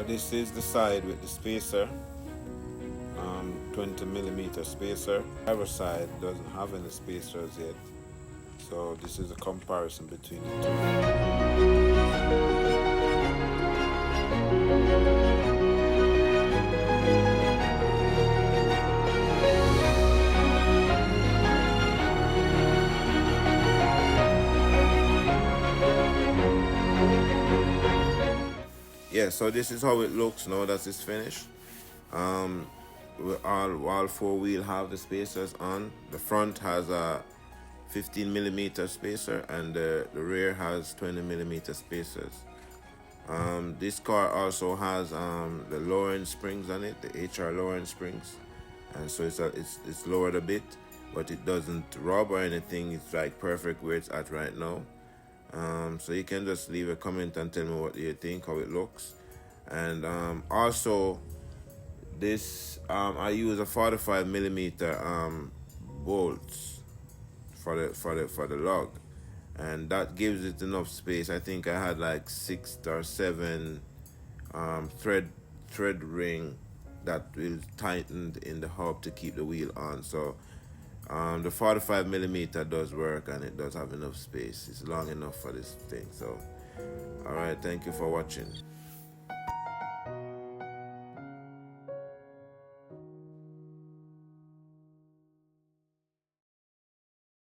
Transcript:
This is the side with the spacer, 20 millimeter spacer. The other side doesn't have any spacers yet, so this is a comparison between the Yeah, so this is how it looks now that it's finished. All four wheel have the spacers on. The front has a 15 millimeter spacer and the rear has 20 millimeter spacers. This car also has the lowering springs on it, the HR lowering springs, and so it's lowered a bit, but it doesn't rub or anything. It's like perfect where it's at right now. So you can just leave a comment and tell me what you think, how it looks. And also this I use a 45 millimeter bolts for the lug, and that gives it enough space. I think I had like 6 or 7 thread ring that will tighten in the hub to keep the wheel on. So the 45 millimeter does work and it does have enough space. It's long enough for this thing. So alright, thank you for watching.